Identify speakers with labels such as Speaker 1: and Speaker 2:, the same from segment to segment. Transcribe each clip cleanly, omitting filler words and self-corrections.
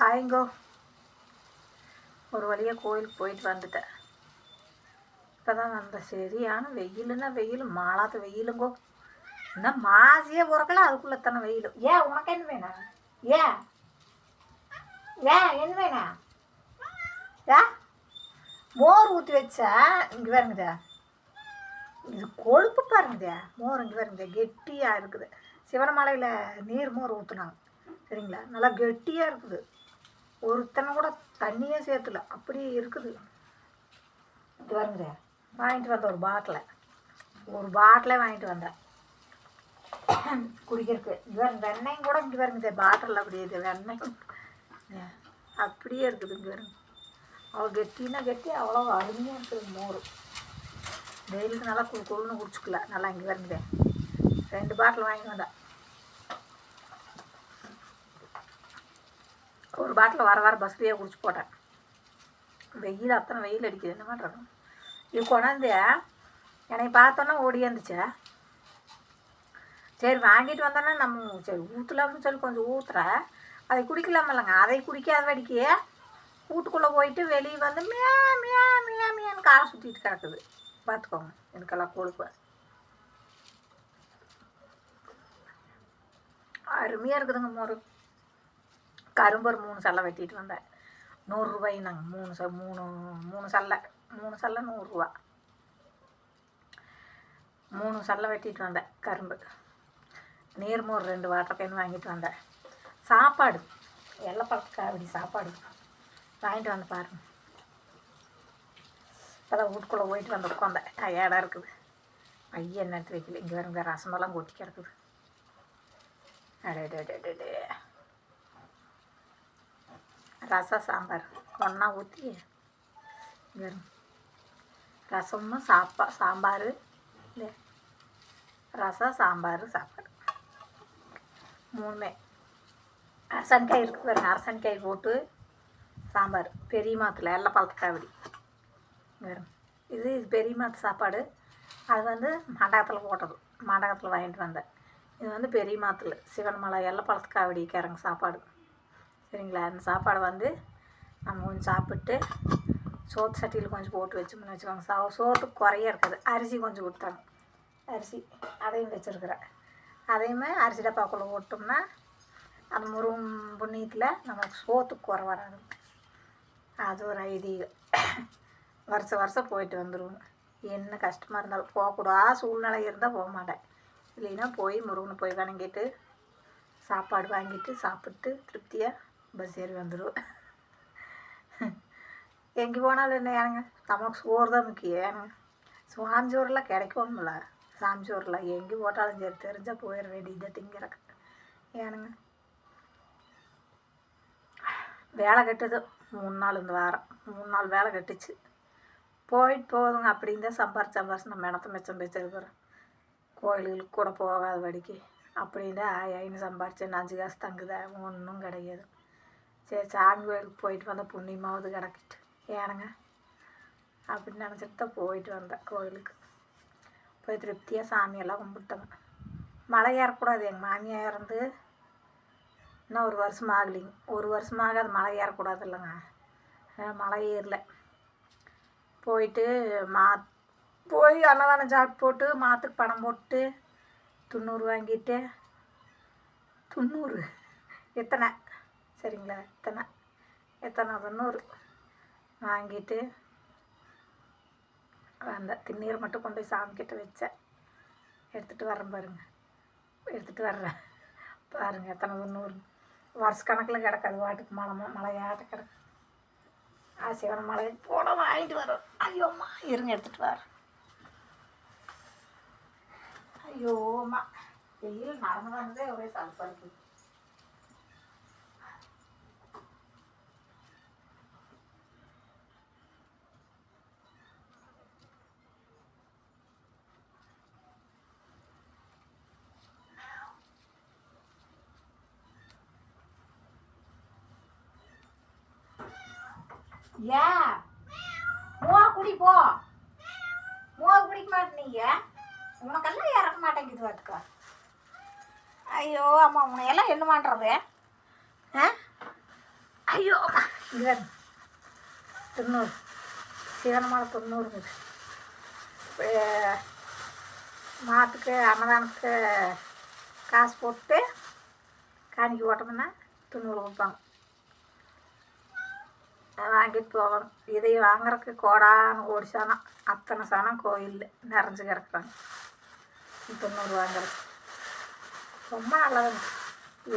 Speaker 1: ஹாய்ங்கோ. ஒரு வழியாக கோயிலுக்கு போயிட்டு வந்துட்டேன். இப்போ தான் வந்தேன். சரியான வெயிலுன்னா வெயில், மாளாத வெயிலுங்கோ. இன்னும் மாசியே பிறக்கல, அதுக்குள்ளே தானே வெயில். ஏன் உனக்கு என்ன வேணும்? ஏன் என்ன வேணும்? மோர் ஊற்றி வச்சா இங்கே வருங்குதா, இது கொழுப்பு பாருங்குதா. மோர் இங்கே வருங்குதா, கெட்டியாக இருக்குது. சிவனமலையில் நீர் மோர் ஊற்றுனாங்க சரிங்களா, நல்லா கெட்டியாக இருக்குது. ஒருத்தனை கூட தண்ணியே சேர்த்துல, அப்படியே இருக்குது. இது வருங்க, வாங்கிட்டு வந்தேன் ஒரு பாட்டிலே வாங்கிட்டு வந்தேன் குடிக்கிறதுக்கு. இது வருங்க வெண்ணெயும் கூட இங்கே வருங்க, பாட்டில் அப்படியே இது வெண்ணெய் அப்படியே இருக்குது. இங்கே வருங்க, அவ்வளோ கெட்டின்னா கெட்டி, அவ்வளோ அருமையாக இருக்குது மோர். வெயிலுக்கு நல்லா கொள்ளுன்னு குடிச்சிக்கல. நல்லா இங்கே வருங்க 2 பாட்டில் வாங்கிட்டு வந்தேன். ஒரு பாட்டில் வர பஸ்லேயே குடிச்சு போட்டேன். வெயில் அத்தனை வெயில் அடிக்குது, என்ன பண்ணுறது. இது கொண்டாந்து என்னை பார்த்தோன்னா ஓடியாந்துச்சு. சரி வாங்கிட்டு வந்தோன்னா நம்ம சரி ஊற்றலாம்னு சொல்லி கொஞ்சம் ஊற்றுறேன். அதை குடிக்கலாம் இல்லைங்க, அதை குடிக்காத வடிக்கு வீட்டுக்குள்ளே போயிட்டு வெளியே வந்து மியா மியா மியா மியான்னு காலை சுற்றிட்டு கிடக்குது. பார்த்துக்கோங்க, எனக்கெல்லாம் கொழுப்பு. அருமையாக இருக்குதுங்க மோர். கரும்பு 3 சல்லை வெட்டிட்டு வந்தேன். 100 ரூபாய்னாங்க. 3 சல்லை 100 ரூபா. 3 சல்லை வெட்டிட்டு வந்தேன் கரும்பு. நீர்மோர் 2 வாட்டர் கேன் வாங்கிட்டு வந்தேன். சாப்பாடு எல்லப்பழத்துக்கு அப்படி சாப்பாடு வாங்கிட்டு வந்து பாருங்க. இப்போதான் வீட்டுக்குள்ளே போயிட்டு வந்து உட்காந்தேன். டயர்டாக இருக்குது. பையன் எடுத்து வைக்கல. இங்கே வருங்க ரசமெல்லாம் கொட்டி கிடக்குது. அடே ரசம் சாம்பார் ஒன்றா ஊற்றி வரும். ரசமும் சாம்பார் இல்லை, ரசம் சாம்பார் சாப்பாடு 3மே. அரசன்காய் இருக்குது பாருங்க, அரசன்காய் போட்டு சாம்பார். பெரிய மாத்தில் எல்லப்பழத்துக்காய் அப்படி வரும். இது பெரிய மாத்து சாப்பாடு. அது வந்து மண்டகத்தில் போட்டது, மண்டகத்தில் வாங்கிட்டு வந்தேன். இது வந்து பெரிய மாத்தில் சிவன்மலை எல்லப்பழத்துக்காய் அப்படிக்காரங்க சாப்பாடு சரிங்களா. அந்த சாப்பாடை வந்து நம்ம கொஞ்சம் சாப்பிட்டு சோத்து சட்டியில் கொஞ்சம் போட்டு வச்சோம்னு வச்சுக்கோங்க. சோத்துக்கு குறைய இருக்குது. அரிசி கொஞ்சம் கொடுத்தாங்க, அரிசி அதையும் வச்சுருக்குறேன். அதையுமே அரிசி டப்பாக்குள்ளே போட்டோம்னா அந்த முருகன் புண்ணியத்தில் நமக்கு சோத்துக்கு குறை வராது. அது ஒரு ஐதீகம். வருஷம் போயிட்டு வந்துடுவோங்க. என்ன கஷ்டமாக இருந்தாலும் போகக்கூடாது சூழ்நிலை இருந்தால் போக மாட்டேன். இல்லைன்னா போய் முருகனை போய் வணங்கிட்டு சாப்பாடு வாங்கிட்டு சாப்பிட்டு திருப்தியாக பஸ் ஏறி வந்துடுவோம். எங்கே போனாலும் என்ன ஏனுங்க, நமக்கு சோறு தான் முக்கியம் ஏனுங்க. சாமி சோறுலாம் கிடைக்கும்ல, சாமி சோறுலாம் எங்கே போட்டாலும் சரி தெரிஞ்சால் போயிட வேண்டியதை திங்கிறக்கு ஏனுங்க. வேலை கட்டுது 3 நாள் இந்த வாரம் 3 நாள் வேலை கட்டுச்சு. போயிட்டு போகுதுங்க. அப்படின்னு தான் சம்பாரிச்சு நம்ம இடத்த மிச்சம் வச்சிருக்கிறோம். கோயிலுக்கு கூட போகாத வடிக்கு அப்படின்னு தான் ஆயின்னு சம்பாரிச்சேன். 5 காசு தங்குதா ஒன்றும் கிடையாது. சரி சாமி கோயிலுக்கு போயிட்டு வந்தால் புண்ணியமாவது கிடக்கிட்டு ஏனுங்க அப்படின்னு நினச்சிட்டு தான் போயிட்டு வந்தேன். கோயிலுக்கு போய் திருப்தியாக சாமியெல்லாம் கும்பிட்டோங்க. மலை ஏறக்கூடாது. எங்கள் மாமியார் இறந்து இன்னும் 1 வருஷம் ஆகலைங்க. 1 வருஷமாக அது மலை ஏறக்கூடாது இல்லைங்க. மலை ஏறல. போயிட்டு போய் அன்னதானம் சாப்பிட்டு போட்டு மாற்றுக்கு பணம் போட்டு 90 வாங்கிட்டு 90 எத்தனை சரிங்களா, எத்தனை 90 வாங்கிட்டு வந்தேன். திருநீரை மட்டும் கொண்டு போய் சாமிக்கிட்ட வச்சேன். எடுத்துகிட்டு வரேன் வர்றேன் பாருங்கள் எத்தனை 90 வருஷ கணக்கில் கிடக்காது. வாட்டுக்கு மலையாட்ட கிடக்கு. சிவன் மலைக்கு போட வாங்கிட்டு வரோம். ஐயோம்மா இருங்க எடுத்துகிட்டு வரேன். ஐயோம்மா வெயில் நடந்து வந்ததே ஒரே சலுப்பாக இருக்குது. ஏன் மோர் குடி போ. மோர் குடிக்க மாட்டேனீங்க, உனக்கெல்லாம் இறக்க மாட்டேங்குது பார்த்துக்கோ. ஐயோ அம்மா உன்னையெல்லாம் என்ன பண்ணுறது? ஐயோ இங்கே தொண்ணூறு சீவனமான 90 மாட்டுக்கு அன்னதானத்துக்கு காசு போட்டு காணிக்கு ஓட்டோம்னா 90 கொடுப்பாங்க. வாங்கிட்டு போவாங்க. இதை வாங்குறதுக்கு கோடான சனம் அத்தனை சனம் கோயில் நிறைஞ்சு கிடக்குறாங்க. 90 வாங்குறது ரொம்ப நல்லதுங்க.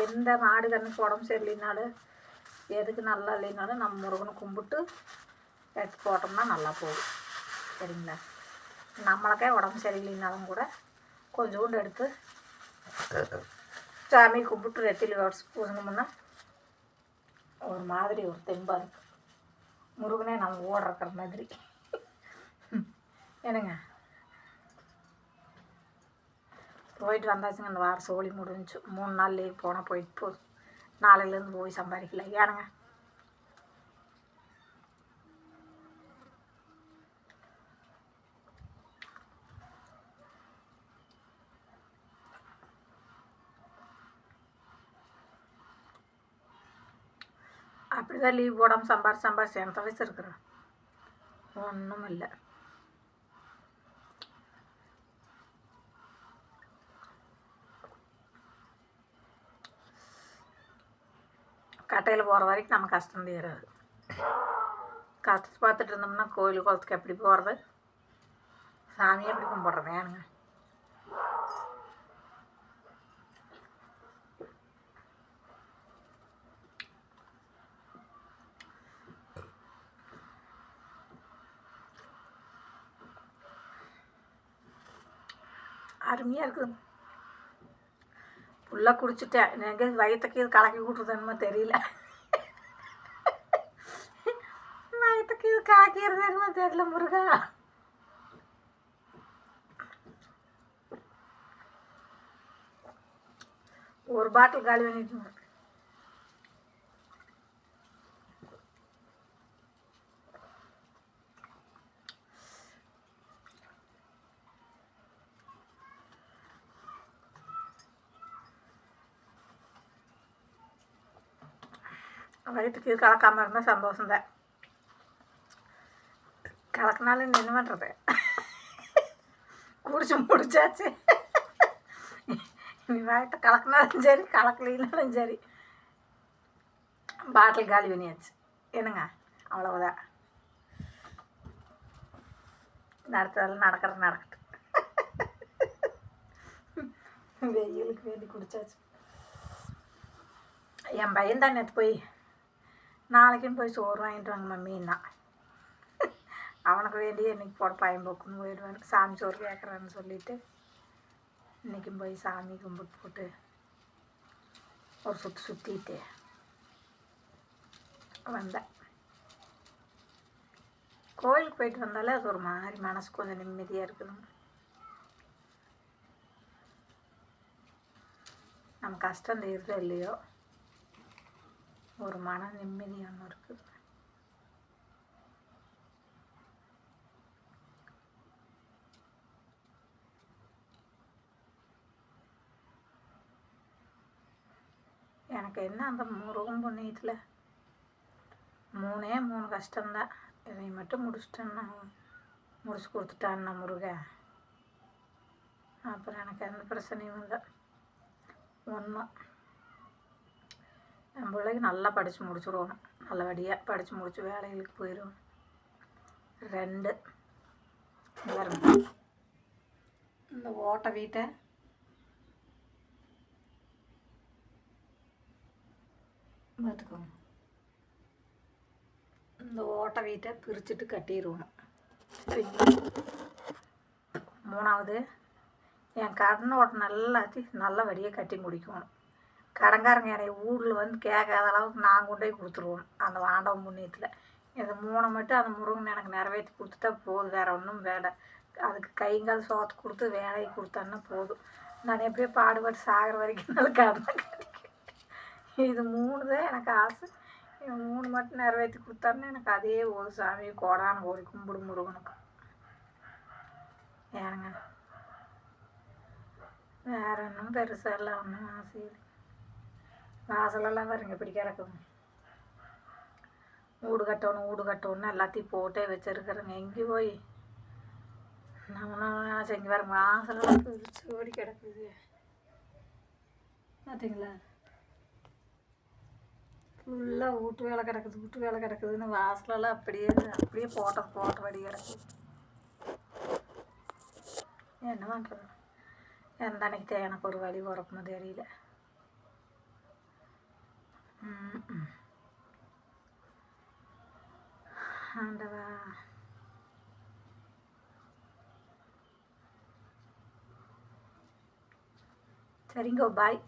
Speaker 1: எந்த மாடு கண்ணுக்கு உடம்பு சரியில்லைனாலும் எதுக்கு நல்லா இல்லைனாலும் நம்ம முருகனை கும்பிட்டு எடுத்து போட்டோம்னா நல்லா போகும். சரிங்களா? நம்மளுக்கே உடம்பு சரியில்லைனாலும் கூட கொஞ்சோண்டு எடுத்து சாமி கும்பிட்டு ரெட்டில் உடச்சி பூசணும்னா ஒரு மாதிரி ஒரு தெம்பாக இருக்குது. முருகனே நம்ம ஓடுறக்கிற மாதிரி. என்னங்க போயிட்டு வந்தாச்சுங்க. இந்த வாரம் சோழி முடிஞ்சு 3 நாள் லீவ் போனால் போயிட்டு போகுது. நாளையிலேருந்து போய் சம்பாதிக்கல. ஏனுங்க அப்படி தான் லீவ் போடாமல் சம்பாரிச்சு எந்த வயசு இருக்கிறேன் ஒன்றும் இல்லை. கட்டையில் போகிற வரைக்கும் நம்ம கஷ்டம் தீராது. கஷ்டத்தை பார்த்துட்டு இருந்தோம்னா கோயில் குளத்துக்கு எப்படி போகிறது, சாமியை எப்படி கும்பிட்றது? ஏனுங்க அருமையாக இருக்குது. ஃபுல்லாக குடிச்சிட்டேன். எங்கே வயிற்றுக்கு இது கலக்கி விட்றதுன்னு தெரியல. வயிற்றுக்கு இது கலக்கிறதுன்னு தெரியல முருகா. ஒரு பாட்டில் காலி பண்ணிட்டு வயிற்றுக்கு இது கலக்காமல் இருந்தால் சந்தோஷம்தான். கலக்கினாலும் என்ன பண்ணுறது, குடிச்சு முடிச்சாச்சு. நீ வயிற்று கலக்கினாலும் சரி கலக்கலைனாலும் சரி பாட்டில் காலி பண்ணியாச்சு. என்னங்க அவ்வளவுதான். நடத்ததெல்லாம் நடக்கட்டும். வெயிலுக்கு வேண்டி குடிச்சாச்சு. என் பையன் தான் நேற்று போய் நாளைக்கும் போய் சோறு வாங்கிட்டு வாங்க மம்மின்னா அவனுக்கு வேண்டிய இன்றைக்கி போட பயம்போக்குன்னு போயிடுவான். சாமி சோறு கேட்குறான்னு சொல்லிவிட்டு இன்றைக்கும் போய் சாமி கும்பிட்டு போட்டு ஒரு சுற்றிட்டு வந்தேன். கோயிலுக்கு போயிட்டு வந்தாலே அது ஒரு மாதிரி மனசு கொஞ்சம் நிம்மதியாக இருக்குதுங்க. நம்ம கஷ்டம் தீருதோ இல்லையோ ஒரு மன நிம்மதி ஒன்று இருக்குது. எனக்கு என்ன அந்த முருகன் புண்ணியத்தில் 3 கஷ்டம்தான். இதை மட்டும் முடிச்சுட்டேன்னா முடிச்சு கொடுத்துட்டான்னா முருகன், அப்புறம் எனக்கு எந்த பிரச்சனையும் இல்லை. ஒன்றும் என் பிள்ளைக்கு நல்லா படித்து முடிச்சுடுவோம். நல்லபடியாக படித்து முடித்து வேலைகளுக்கு போயிடுவோம். 2 இந்த ஓட்டை வீட்டை பார்த்துக்கோங்க. இந்த ஓட்டை வீட்டை பிரிச்சுட்டு கட்டிடுவோம். சரிங்களா? 3வது என் கடன் ஓட்டை நல்லபடியாக கட்டி முடிக்கணும். கடங்காரங்க என்னை ஊரில் வந்து கேட்காத அளவுக்கு நான் கொண்டு போய் கொடுத்துருவோம் அந்த ஆண்டவன் புண்ணியத்தில். இது 3 மட்டும் அந்த முருகன் எனக்கு நிறைவேற்றி கொடுத்துட்டா போதும். வேறு ஒன்றும் வேலை. அதுக்கு கைங்கால் சோத்து கொடுத்து வேலையை கொடுத்தான்னா போதும். நான் எப்படியோ பாடுபட்டு சாகிற வரைக்கும் நல்ல கடன் கட்டிக்கிறேன். இது 3 தான் எனக்கு ஆசை. இது 3 மட்டும் நிறைவேற்றி கொடுத்தாருன்னா எனக்கு அதே ஒரு சாமி கோடான ஒரு கும்பிடு முருகனுக்கு. ஏனுங்க வேறு ஒன்றும் பெருசாக இல்லை, ஒன்றும் ஆசை இல்லை. வாசலெல்லாம் பாருங்க இப்படி கிடக்குங்க. வீடு கட்டணும்னு எல்லாத்தையும் போட்டே வச்சுருக்குறேங்க. எங்கேயும் போய் நம்ம செஞ்சு பாருங்க, வாசலாம் பிரிச்சு ஓடி கிடக்குது பார்த்தீங்களா. ஃபுல்லாக வீட்டு வேலை கிடக்குதுன்னு வாசலெல்லாம் அப்படியே போட்டபடி கிடக்குது. என்ன பண்ணுறது, எந்த அன்னைக்கு எனக்கு ஒரு வழி பிறக்கணும் தெரியல. ஆண்டவா. சரிங்க, பாய்.